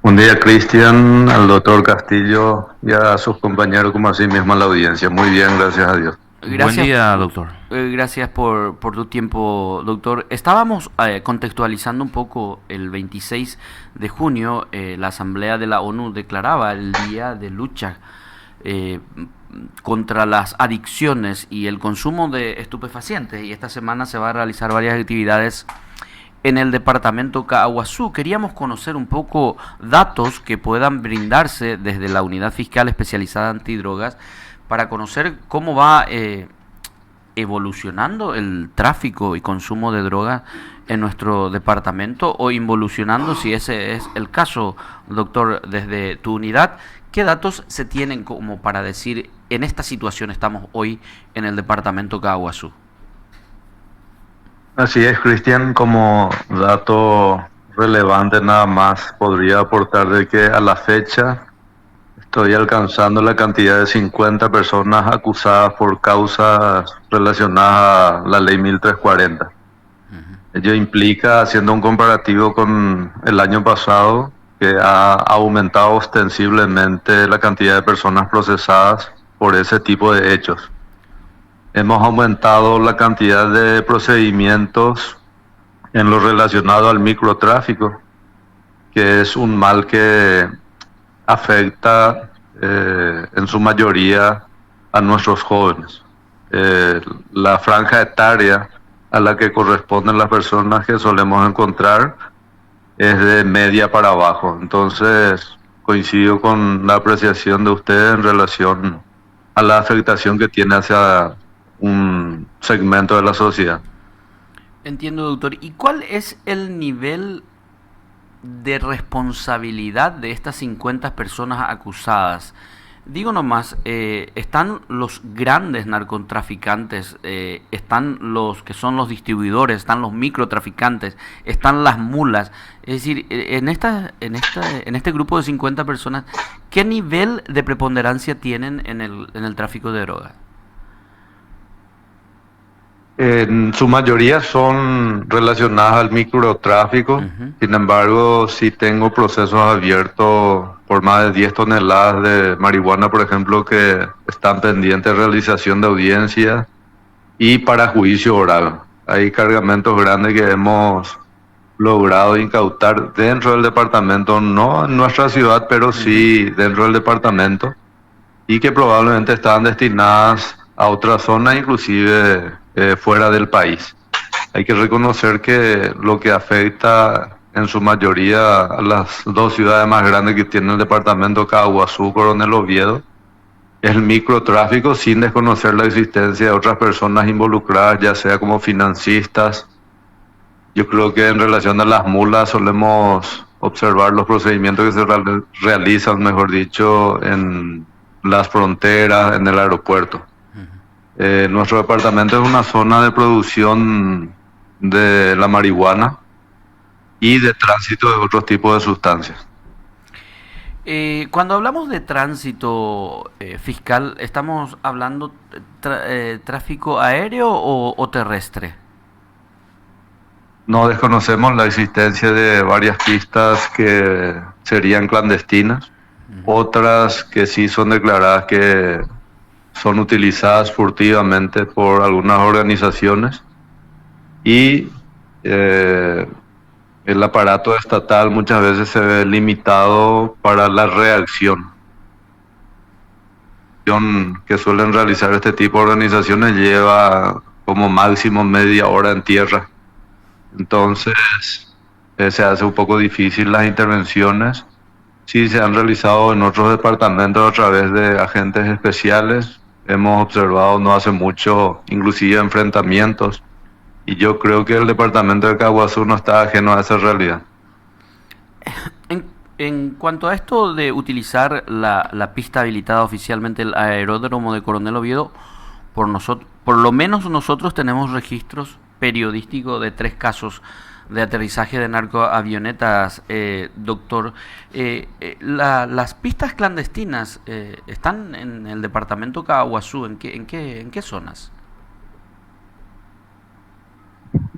Un día, Cristian, al doctor Castillo y a sus compañeros, como así mismo a la audiencia. Muy bien, gracias a Dios. Buen Gracias, día, doctor. gracias por tu tiempo, doctor. Estábamos contextualizando un poco el 26 de junio, la Asamblea de la ONU declaraba el Día de Lucha eh, contra las adicciones y el consumo de estupefacientes, y esta semana se va a realizar varias actividades en el departamento Caaguazú. Queríamos conocer un poco datos que puedan brindarse desde la Unidad Fiscal Especializada Antidrogas para conocer cómo va evolucionando el tráfico y consumo de drogas en nuestro departamento, o involucionando, si ese es el caso, doctor, desde tu unidad. ¿Qué datos se tienen como para decir en esta situación estamos hoy en el departamento Caaguazú? Así es, Cristian, como dato relevante nada más podría aportar de que a la fecha estoy alcanzando la cantidad de 50 personas acusadas por causas relacionadas a la ley 1340. Ello implica, haciendo un comparativo con el año pasado, que ha aumentado ostensiblemente la cantidad de personas procesadas por ese tipo de hechos. Hemos aumentado la cantidad de procedimientos en lo relacionado al microtráfico, que es un mal que afecta en su mayoría a nuestros jóvenes. La franja etaria a la que corresponden las personas que solemos encontrar es de media para abajo. Entonces, coincido con la apreciación de usted en relación a la afectación que tiene hacia un segmento de la sociedad. Entiendo, doctor. ¿Y cuál es el nivel de responsabilidad de estas 50 personas acusadas? Digo nomás, están los grandes narcotraficantes, están los que son los distribuidores, están los microtraficantes, están las mulas. Es decir, en este grupo de 50 personas, ¿qué nivel de preponderancia tienen en el tráfico de drogas? En su mayoría son relacionadas al microtráfico. Ujú. Sin embargo, sí tengo procesos abiertos por más de 10 toneladas de marihuana, por ejemplo, que están pendientes de realización de audiencia y para juicio oral. Hay cargamentos grandes que hemos logrado incautar dentro del departamento, no en nuestra ciudad, pero Ujú. sí dentro del departamento, y que probablemente estaban destinadas a otras zonas, inclusive fuera del país. Hay que reconocer que lo que afecta en su mayoría a las dos ciudades más grandes que tiene el departamento, Caguazú, Coronel Oviedo, es el microtráfico, sin desconocer la existencia de otras personas involucradas, ya sea como financistas. Yo creo que en relación a las mulas solemos observar los procedimientos que se realizan, mejor dicho, en las fronteras, en el aeropuerto. Nuestro departamento es una zona de producción de la marihuana y de tránsito de otros tipos de sustancias. Cuando hablamos de tránsito fiscal, ¿estamos hablando tráfico aéreo o terrestre? No desconocemos la existencia de varias pistas que serían clandestinas, otras que sí son declaradas que son utilizadas furtivamente por algunas organizaciones, y eh, el aparato estatal muchas veces se ve limitado para la reacción que suelen realizar este tipo de organizaciones. Lleva como máximo media hora en tierra. Entonces, se hace un poco difícil las intervenciones. Sí, se han realizado en otros departamentos a través de agentes especiales. Hemos observado no hace mucho, inclusive enfrentamientos. Y yo creo que el departamento de Caguazú no está ajeno a esa realidad. En, en cuanto a esto de utilizar la pista habilitada oficialmente, el aeródromo de Coronel Oviedo, por lo menos nosotros tenemos registros periodísticos de 3 casos de aterrizaje de narcoavionetas, doctor. Las pistas clandestinas están en el departamento Caaguazú. ¿En qué zonas?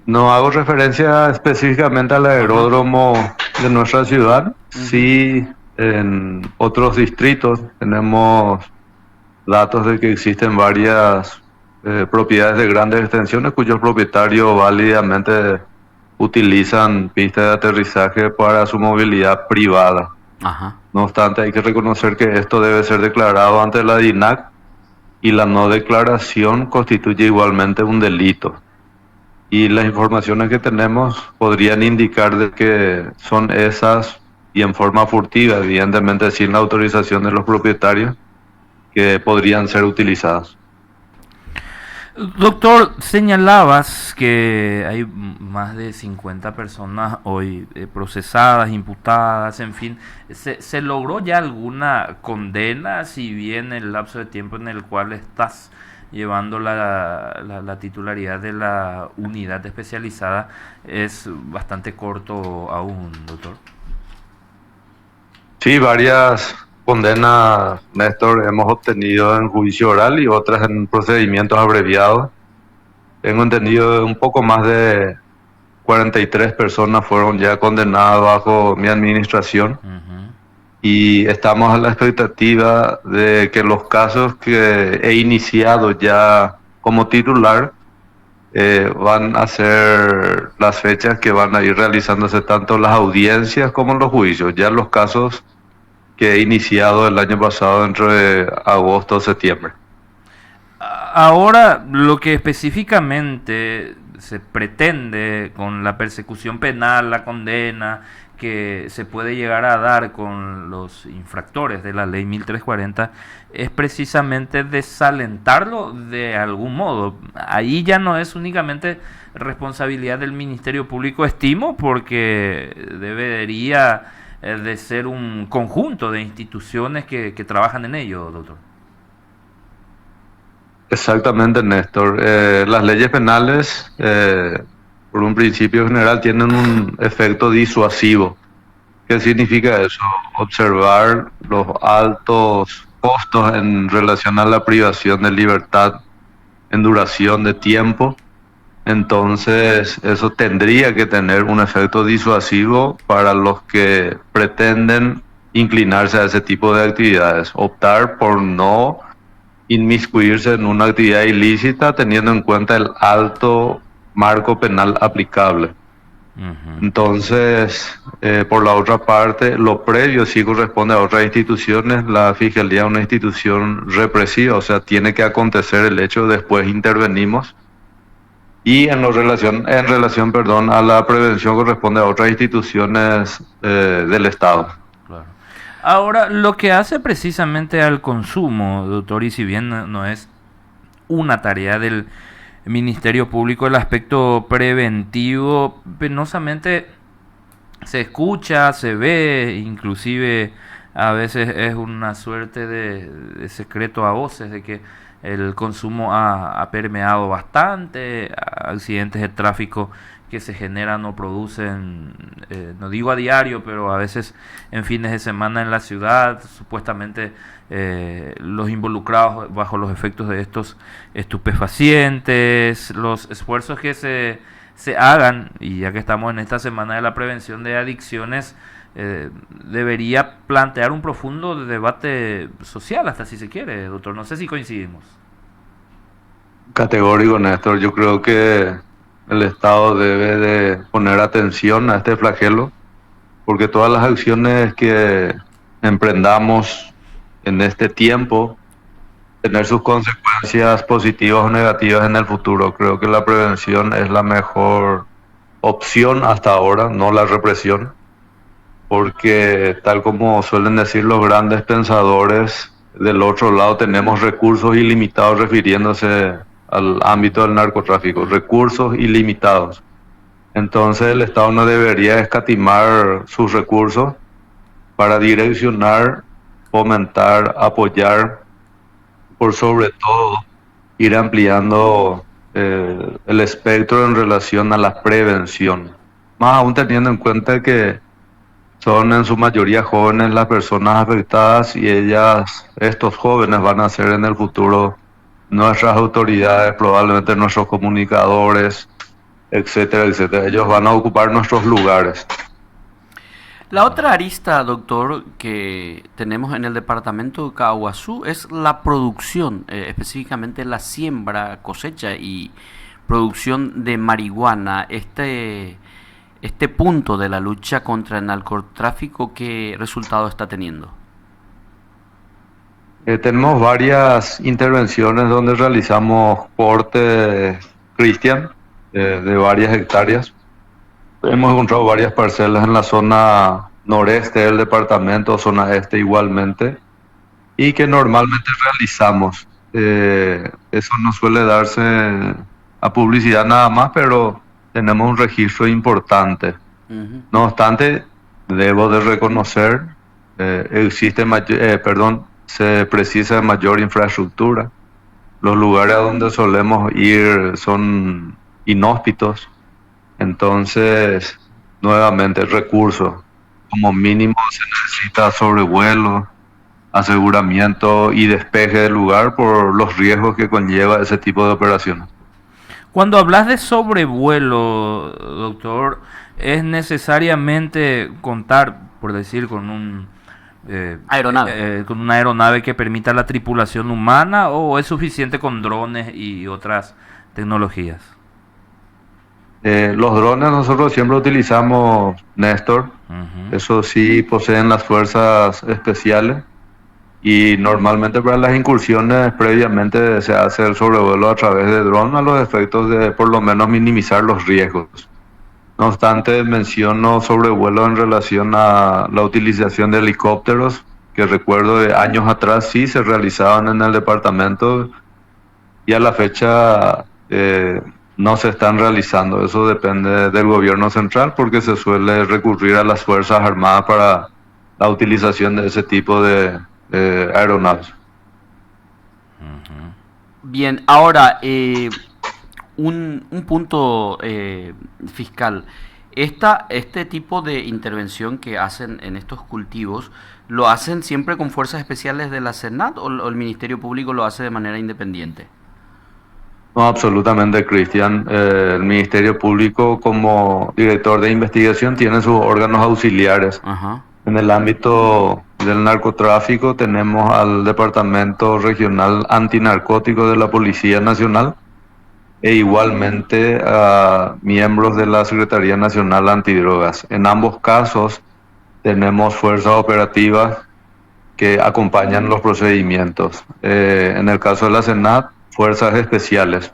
No hago referencia específicamente al Ajá. aeródromo de nuestra ciudad. Ujú. Sí, en otros distritos tenemos datos de que existen varias propiedades de grandes extensiones cuyos propietarios válidamente utilizan pistas de aterrizaje para su movilidad privada. Ajá. No obstante, hay que reconocer que esto debe ser declarado ante la DINAC y la no declaración constituye igualmente un delito. Y las informaciones que tenemos podrían indicar de que son esas y en forma furtiva, evidentemente sin la autorización de los propietarios, que podrían ser utilizadas. Doctor, señalabas que hay más de 50 personas hoy procesadas, imputadas, en fin. ¿Se logró ya alguna condena, si bien el lapso de tiempo en el cual estás llevando la titularidad de la unidad especializada es bastante corto aún, doctor? Sí, varias condenas, Néstor, hemos obtenido en juicio oral y otras en procedimientos abreviados. Tengo entendido un poco más de 43 personas fueron ya condenadas bajo mi administración Ujú. y estamos a la expectativa de que los casos que he iniciado ya como titular van a ser las fechas que van a ir realizándose tanto las audiencias como los juicios. Ya los casos que he iniciado el año pasado entre agosto o septiembre. Ahora, lo que específicamente se pretende con la persecución penal, la condena que se puede llegar a dar con los infractores de la ley 1340 es precisamente desalentarlo de algún modo. Ahí ya no es únicamente responsabilidad del Ministerio Público, estimo, porque debería de ser un conjunto de instituciones que trabajan en ello, doctor. Exactamente, Néstor. Las leyes penales, por un principio general, tienen un efecto disuasivo. ¿Qué significa eso? Observar los altos costos en relación a la privación de libertad en duración de tiempo. Entonces, eso tendría que tener un efecto disuasivo para los que pretenden inclinarse a ese tipo de actividades, optar por no inmiscuirse en una actividad ilícita teniendo en cuenta el alto marco penal aplicable. Ujú. Entonces, por la otra parte, lo previo sí corresponde a otras instituciones. La Fiscalía es una institución represiva, o sea, tiene que acontecer el hecho, después intervenimos. Y en relación, perdón, a la prevención corresponde a otras instituciones del Estado. Claro. Ahora, lo que hace precisamente al consumo, doctor, y si bien no es una tarea del Ministerio Público, el aspecto preventivo, penosamente se escucha, se ve, inclusive a veces es una suerte de secreto a voces de que el consumo ha permeado bastante, accidentes de tráfico que se generan o producen, no digo a diario, pero a veces en fines de semana en la ciudad, supuestamente los involucrados bajo los efectos de estos estupefacientes, los esfuerzos que se hagan, y ya que estamos en esta semana de la prevención de adicciones, debería plantear un profundo debate social, hasta si se quiere, doctor. No sé si coincidimos. Categórico, Néstor. Yo creo que el Estado debe de poner atención a este flagelo, porque todas las acciones que emprendamos en este tiempo tener sus consecuencias positivas o negativas en el futuro. Creo que la prevención es la mejor opción hasta ahora, no la represión, porque tal como suelen decir los grandes pensadores, del otro lado tenemos recursos ilimitados refiriéndose al ámbito del narcotráfico, recursos ilimitados. Entonces el Estado no debería escatimar sus recursos para direccionar, fomentar, apoyar, por sobre todo ir ampliando el espectro en relación a la prevención. Más aún teniendo en cuenta que son en su mayoría jóvenes las personas afectadas y estos jóvenes van a ser en el futuro nuestras autoridades, probablemente nuestros comunicadores, etcétera, etcétera. Ellos van a ocupar nuestros lugares. La otra arista, doctor, que tenemos en el departamento de Caaguazú es la producción, específicamente la siembra, cosecha y producción de marihuana. Este punto de la lucha contra el narcotráfico, ¿qué resultado está teniendo? Tenemos varias intervenciones donde realizamos corte Cristian de varias hectáreas. Hemos encontrado varias parcelas en la zona noreste del departamento, zona este igualmente, y que normalmente realizamos. Eso no suele darse a publicidad nada más, pero tenemos un registro importante. Ujú. No obstante, debo de reconocer, se precisa de mayor infraestructura. Los lugares a donde solemos ir son inhóspitos, entonces, nuevamente, recursos. Como mínimo se necesita sobrevuelo, aseguramiento y despeje del lugar por los riesgos que conlleva ese tipo de operaciones. Cuando hablas de sobrevuelo, doctor, ¿es necesariamente contar, por decir, con Aeronave. con una aeronave que permita la tripulación humana o es suficiente con drones y otras tecnologías? Los drones nosotros siempre utilizamos Néstor, Ujú. eso sí poseen las fuerzas especiales y normalmente para las incursiones previamente se hace el sobrevuelo a través de dron a los efectos de por lo menos minimizar los riesgos. No obstante, menciono sobrevuelo en relación a la utilización de helicópteros, que recuerdo de años atrás sí se realizaban en el departamento y a la fecha no se están realizando. Eso depende del gobierno central porque se suele recurrir a las Fuerzas Armadas para la utilización de ese tipo de aeronaves. Ujú. Bien, ahora, un punto fiscal. Este tipo de intervención que hacen en estos cultivos, ¿lo hacen siempre con fuerzas especiales de la SENAT o el Ministerio Público lo hace de manera independiente? No, absolutamente, Cristian. El Ministerio Público, como director de investigación, tiene sus órganos auxiliares. Ajá. En el ámbito del narcotráfico tenemos al Departamento Regional Antinarcótico de la Policía Nacional e igualmente a miembros de la Secretaría Nacional Antidrogas. En ambos casos tenemos fuerzas operativas que acompañan los procedimientos. En el caso de la SENAT, fuerzas especiales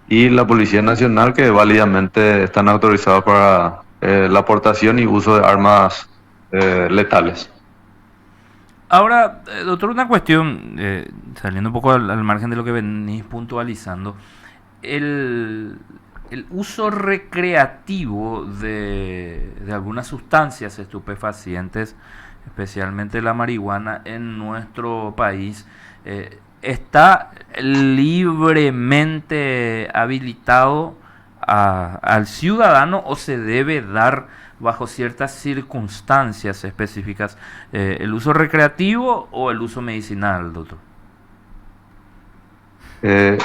y la Policía Nacional que válidamente están autorizados para la aportación y uso de armas letales. Ahora, doctor, una cuestión, saliendo un poco al margen de lo que venís puntualizando, el, el uso recreativo de algunas sustancias estupefacientes, especialmente la marihuana, en nuestro país, está libremente habilitado al ciudadano o se debe dar bajo ciertas circunstancias específicas el uso recreativo o el uso medicinal, doctor. Eh,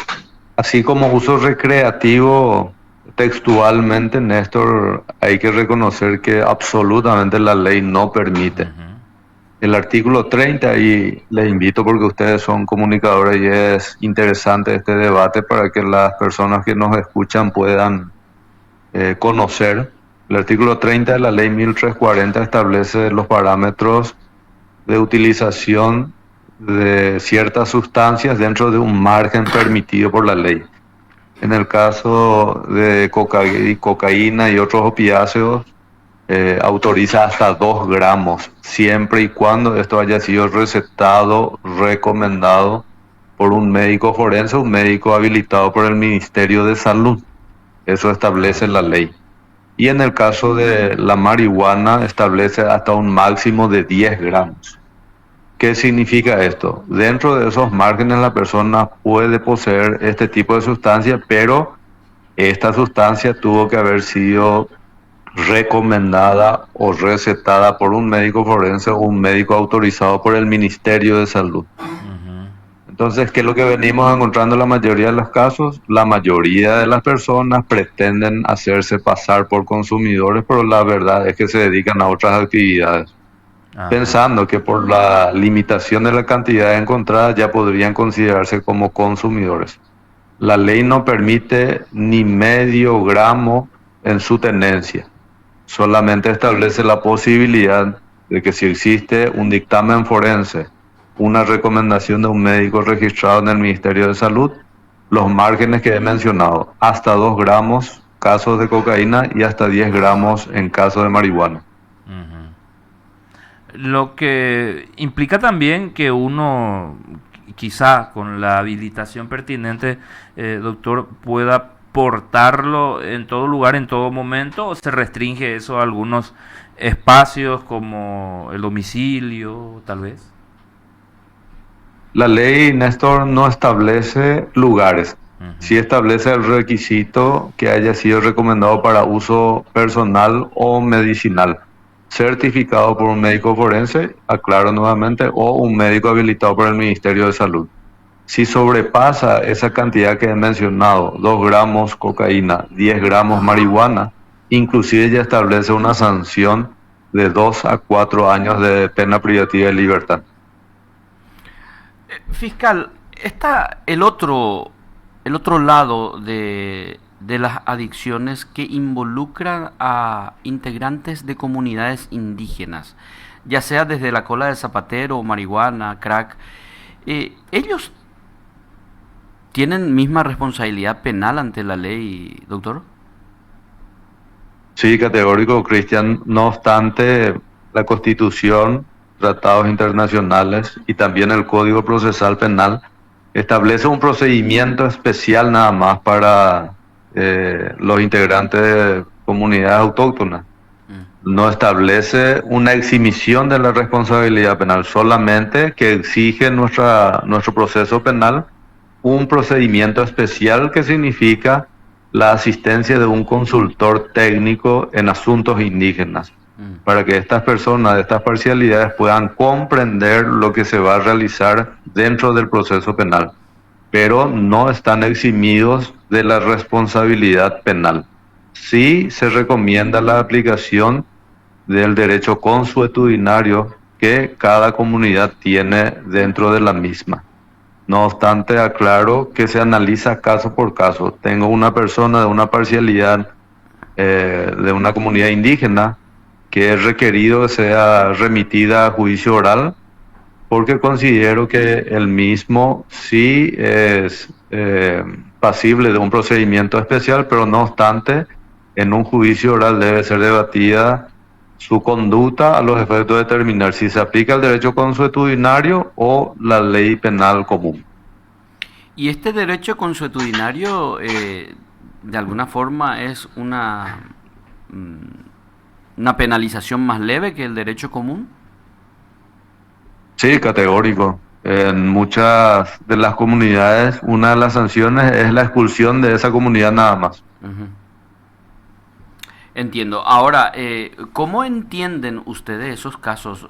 Así como uso recreativo, textualmente, Néstor, hay que reconocer que absolutamente la ley no permite. Ujú. El artículo 30, y les invito porque ustedes son comunicadores y es interesante este debate para que las personas que nos escuchan puedan conocer. El artículo 30 de la ley 1340 establece los parámetros de utilización de ciertas sustancias dentro de un margen permitido por la ley. En el caso de cocaína y otros opiáceos, autoriza hasta 2 gramos, siempre y cuando esto haya sido recetado, recomendado por un médico forense, un médico habilitado por el Ministerio de Salud. Eso establece la ley. Y en el caso de la marihuana, establece hasta un máximo de 10 gramos. ¿Qué significa esto? Dentro de esos márgenes la persona puede poseer este tipo de sustancia, pero esta sustancia tuvo que haber sido recomendada o recetada por un médico forense o un médico autorizado por el Ministerio de Salud. Ujú. Entonces, ¿qué es lo que venimos encontrando en la mayoría de los casos? La mayoría de las personas pretenden hacerse pasar por consumidores, pero la verdad es que se dedican a otras actividades, Ajá. pensando que por la limitación de la cantidad encontrada ya podrían considerarse como consumidores. La ley no permite ni medio gramo en su tenencia, solamente establece la posibilidad de que si existe un dictamen forense, una recomendación de un médico registrado en el Ministerio de Salud, los márgenes que he mencionado, hasta 2 gramos casos de cocaína y hasta 10 gramos en caso de marihuana. Ujú. Lo que implica también que uno, quizá con la habilitación pertinente, doctor, pueda portarlo en todo lugar, en todo momento, o se restringe eso a algunos espacios como el domicilio, tal vez. La ley, Néstor, no establece lugares, Ujú. sí establece el requisito que haya sido recomendado para uso personal o medicinal, certificado por un médico forense, aclaro nuevamente, o un médico habilitado por el Ministerio de Salud. Si sobrepasa esa cantidad que he mencionado, 2 gramos cocaína, 10 gramos marihuana, inclusive ya establece una sanción de 2 a 4 años de pena privativa de libertad. Fiscal, está el otro lado de las adicciones que involucran a integrantes de comunidades indígenas, ya sea desde la cola de zapatero, marihuana, crack. ¿Ellos tienen misma responsabilidad penal ante la ley, doctor? Sí, categórico, Cristian. No obstante, la Constitución, tratados internacionales y también el Código Procesal Penal establece un procedimiento especial nada más para los integrantes de comunidades autóctonas. Mm. No establece una exhibición de la responsabilidad penal, solamente que exige nuestro proceso penal un procedimiento especial que significa la asistencia de un consultor técnico en asuntos indígenas, Mm. para que estas personas de estas parcialidades puedan comprender lo que se va a realizar dentro del proceso penal, pero no están eximidos de la responsabilidad penal. Sí se recomienda la aplicación del derecho consuetudinario que cada comunidad tiene dentro de la misma. No obstante, aclaro que se analiza caso por caso. Tengo una persona de una parcialidad de una comunidad indígena que es requerido que sea remitida a juicio oral porque considero que el mismo sí es pasible de un procedimiento especial, pero no obstante, en un juicio oral debe ser debatida su conducta a los efectos de determinar si se aplica el derecho consuetudinario o la ley penal común. Y este derecho consuetudinario, de alguna forma, es una penalización más leve que el derecho común. Sí, categórico. En muchas de las comunidades, una de las sanciones es la expulsión de esa comunidad nada más. Ujú. Entiendo. Ahora, ¿cómo entienden ustedes esos casos?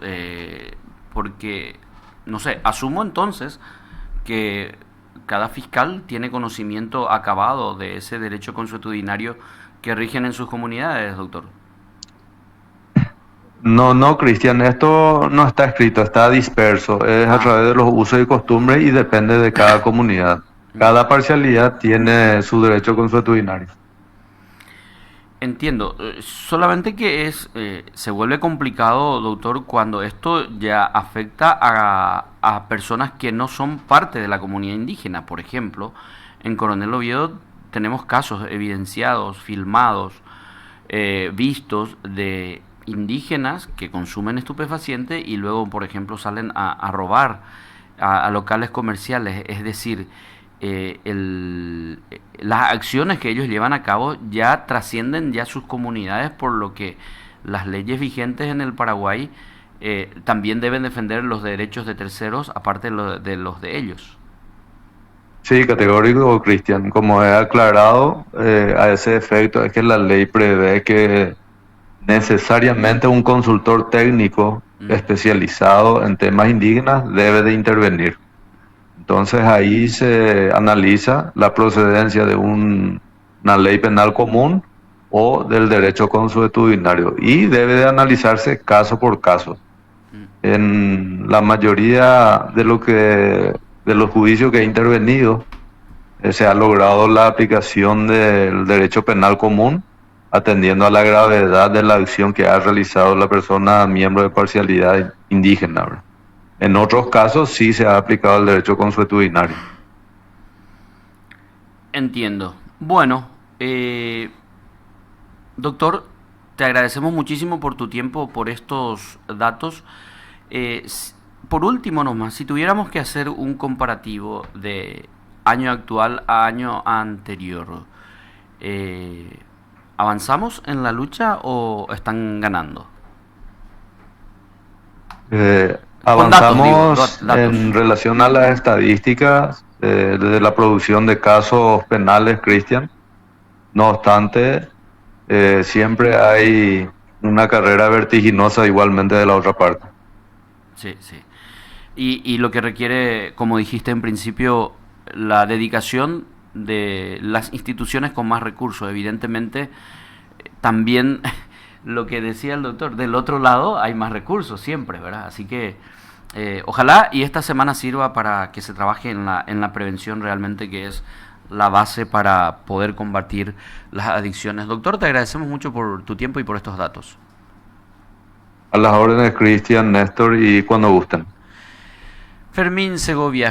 Porque, no sé, asumo entonces que cada fiscal tiene conocimiento acabado de ese derecho consuetudinario que rigen en sus comunidades, doctor. No, no, Cristian, esto no está escrito, está disperso. Es a Ah, través de los usos y costumbres y depende de cada comunidad. mm. Cada parcialidad tiene su derecho consuetudinario. Entiendo, solamente que se vuelve complicado, doctor, cuando esto ya afecta a personas que no son parte de la comunidad indígena. Por ejemplo, en Coronel Oviedo tenemos casos evidenciados, filmados, vistos de indígenas que consumen estupefacientes y luego, por ejemplo, salen a robar a locales comerciales. Es decir, las acciones que ellos llevan a cabo ya trascienden ya sus comunidades, por lo que las leyes vigentes en el Paraguay también deben defender los derechos de terceros aparte de los de ellos. Sí, categórico, Cristian. Como he aclarado, a ese efecto es que la ley prevé que necesariamente un consultor técnico Mm. especializado en temas indígenas debe de intervenir. Entonces ahí se analiza la procedencia de una ley penal común o del derecho consuetudinario y debe de analizarse caso por caso. En la mayoría de los juicios que he intervenido, se ha logrado la aplicación del derecho penal común, atendiendo a la gravedad de la acción que ha realizado la persona miembro de parcialidad indígena, ¿verdad? En otros casos sí se ha aplicado el derecho consuetudinario. Entiendo. Bueno, doctor, te agradecemos muchísimo por tu tiempo, por estos datos. Por último nomás, si tuviéramos que hacer un comparativo de año actual a año anterior, ¿avanzamos en la lucha o están ganando? Con datos, digo, Avanzamos datos. en relación a las estadísticas desde la producción de casos penales, Cristian. No obstante, siempre hay una carrera vertiginosa igualmente de la otra parte. Sí, sí. Y lo que requiere, como dijiste en principio, la dedicación de las instituciones con más recursos. Evidentemente, también lo que decía el doctor, del otro lado hay más recursos siempre, ¿verdad? Así que ojalá y esta semana sirva para que se trabaje en la prevención realmente, que es la base para poder combatir las adicciones. Doctor, te agradecemos mucho por tu tiempo y por estos datos. A las órdenes, Cristian, Néstor, y cuando gusten. Fermín Segovia,